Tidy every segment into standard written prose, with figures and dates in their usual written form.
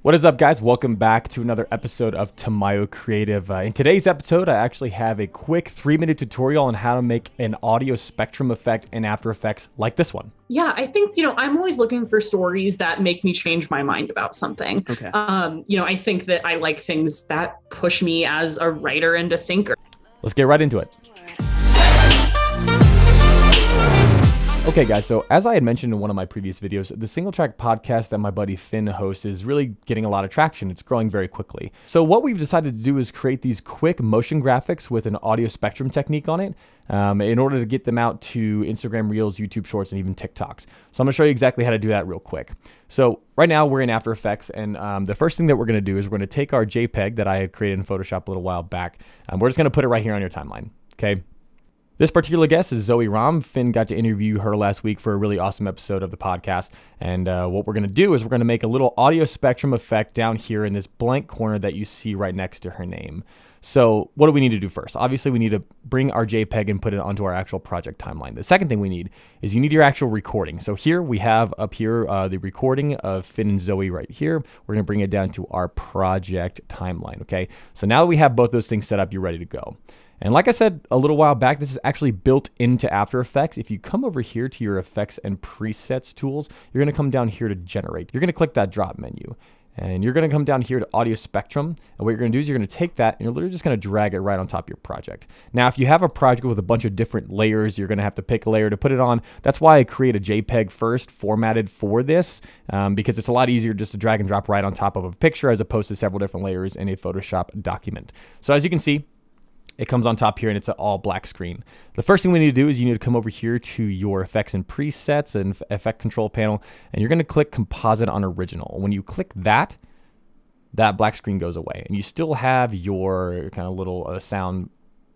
What is up, guys? Welcome back to another episode of Tamayo Creative. In today's episode, I actually have a quick 3-minute tutorial on how to make an audio spectrum effect in After Effects like this one. Yeah, I think, I'm always looking for stories that make me change my mind about something. Okay. I think that I like things that push me as a writer and a thinker. Let's get right into it. Okay, guys, so as I had mentioned in one of my previous videos, the single track podcast that my buddy Finn hosts is really getting a lot of traction. It's growing very quickly. So what we've decided to do is create these quick motion graphics with an audio spectrum technique on it in order to get them out to Instagram Reels, YouTube Shorts, and even TikToks. So I'm gonna show you exactly how to do that real quick. So right now we're in After Effects, and the first thing that we're gonna do is we're gonna take our JPEG that I had created in Photoshop a little while back, and we're just gonna put it right here on your timeline, okay? This particular guest is Zoe Ram. Finn got to interview her last week for a really awesome episode of the podcast. And what we're going to do is we're going to make a little audio spectrum effect down here in this blank corner that you see right next to her name. So what do we need to do first? Obviously, we need to bring our JPEG and put it onto our actual project timeline. The second thing we need is you need your actual recording. So here we have up here the recording of Finn and Zoe right here. We're going to bring it down to our project timeline, okay? So now that we have both those things set up, you're ready to go. And like I said a little while back, this is actually built into After Effects. If you come over here to your Effects and Presets tools, you're going to come down here to Generate. You're going to click that drop menu. And you're going to come down here to Audio Spectrum. And what you're going to do is you're going to take that and you're literally just going to drag it right on top of your project. Now, if you have a project with a bunch of different layers, you're going to have to pick a layer to put it on. That's why I create a JPEG first formatted for this, because it's a lot easier just to drag and drop right on top of a picture as opposed to several different layers in a Photoshop document. So as you can see, it comes on top here and it's an all black screen. The first thing we need to do is you need to come over here to your Effects and Presets and Effect Control panel, and you're going to click Composite on Original. When you click that, that black screen goes away, and you still have your kind of little sound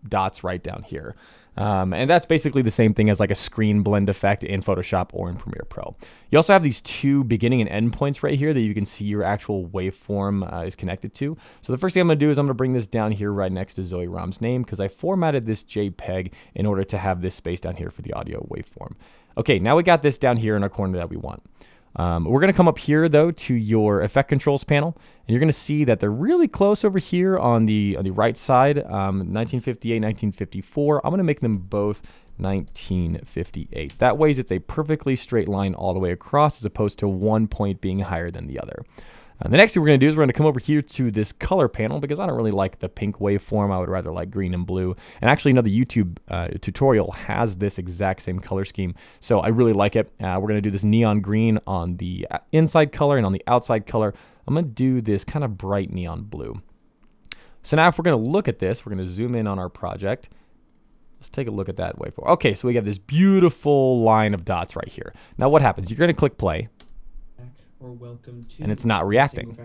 dots right down here. And that's basically the same thing as like a screen blend effect in Photoshop or in Premiere Pro. You also have these two beginning and end points right here that you can see your actual waveform is connected to. So the first thing I'm going to do is I'm going to bring this down here right next to Zoe Ram's name because I formatted this JPEG in order to have this space down here for the audio waveform. Okay, now we got this down here in our corner that we want. We're going to come up here, though, to your Effect Controls panel, and you're going to see that they're really close over here on the right side, 1958, 1954. I'm going to make them both 1958. That way, it's a perfectly straight line all the way across as opposed to one point being higher than the other. The next thing we're going to do is we're going to come over here to this color panel because I don't really like the pink waveform. I would rather like green and blue. And actually another YouTube tutorial has this exact same color scheme. So I really like it. We're going to do this neon green on the inside color, and on the outside color, I'm going to do this kind of bright neon blue. So now if we're going to look at this, we're going to zoom in on our project. Let's take a look at that waveform. Okay, so we have this beautiful line of dots right here. Now what happens? You're going to click play. And it's not reacting.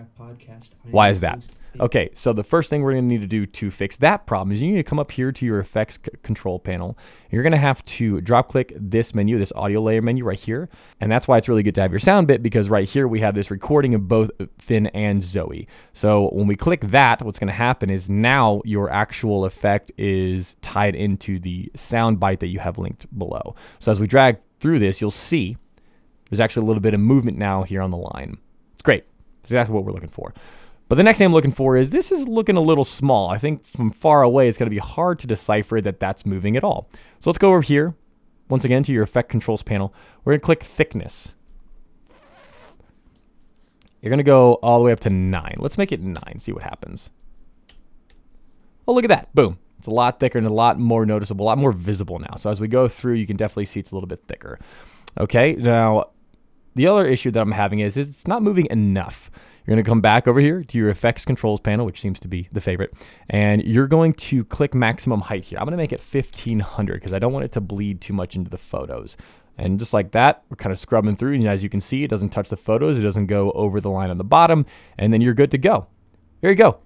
Why is that? Okay, so the first thing we're going to need to do to fix that problem is you need to come up here to your Effects Control panel. You're going to have to drop click this menu, this audio layer menu right here. And that's why it's really good to have your sound bit, because right here we have this recording of both Finn and Zoe. So when we click that, what's going to happen is now your actual effect is tied into the sound bite that you have linked below. So as we drag through this, you'll see there's actually a little bit of movement now here on the line. It's great. That's exactly what we're looking for. But the next thing I'm looking for is this is looking a little small. I think from far away, it's going to be hard to decipher that that's moving at all. So let's go over here, once again, to your Effect Controls panel. We're going to click Thickness. You're going to go all the way up to 9. Let's make it 9, see what happens. Oh, look at that. Boom. It's a lot thicker and a lot more noticeable, a lot more visible now. So as we go through, you can definitely see it's a little bit thicker. Okay, now the other issue that I'm having is it's not moving enough. You're going to come back over here to your Effects Controls panel, which seems to be the favorite, and you're going to click Maximum Height here. I'm going to make it 1500 because I don't want it to bleed too much into the photos. And just like that, we're kind of scrubbing through, and as you can see, it doesn't touch the photos, it doesn't go over the line on the bottom, and then you're good to go. There you go.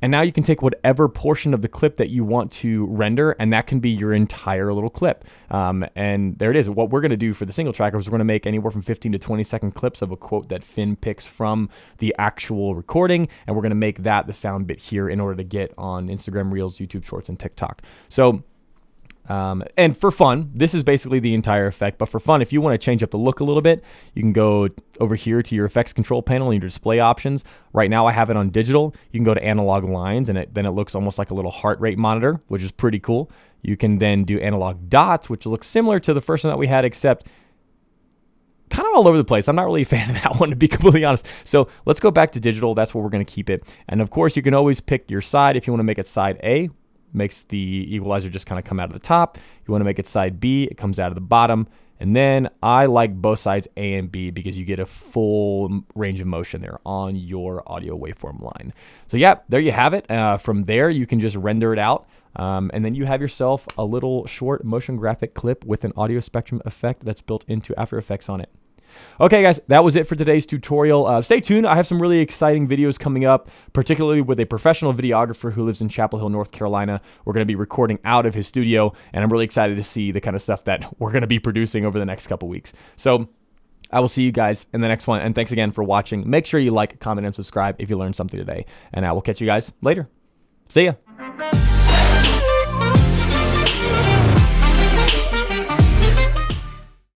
And now you can take whatever portion of the clip that you want to render, and that can be your entire little clip. And there it is. What we're going to do for the single tracker is we're going to make anywhere from 15 to 20-second clips of a quote that Finn picks from the actual recording, and we're going to make that the sound bit here in order to get on Instagram Reels, YouTube Shorts, and TikTok. So And for fun, this is basically the entire effect, but for fun, if you want to change up the look a little bit, you can go over here to your effects control panel and your display options. Right now I have it on digital. You can go to analog lines, and then it looks almost like a little heart rate monitor, which is pretty cool. You can then do analog dots, which looks similar to the first one that we had, except kind of all over the place. I'm not really a fan of that one, to be completely honest. So let's go back to digital. That's where we're going to keep it. And of course, you can always pick your side. If you want to make it side A, makes the equalizer just kind of come out of the top. You want to make it side B, it comes out of the bottom. And then I like both sides A and B because you get a full range of motion there on your audio waveform line. So yeah, there you have it. From there, you can just render it out. And then you have yourself a little short motion graphic clip with an audio spectrum effect that's built into After Effects on it. Okay, guys, that was it for today's tutorial. Stay tuned. I have some really exciting videos coming up, particularly with a professional videographer who lives in Chapel Hill, North Carolina. We're going to be recording out of his studio, and I'm really excited to see the kind of stuff that we're going to be producing over the next couple weeks. So I will see you guys in the next one, and thanks again for watching. Make sure you like, comment, and subscribe if you learned something today, and I will catch you guys later. See ya.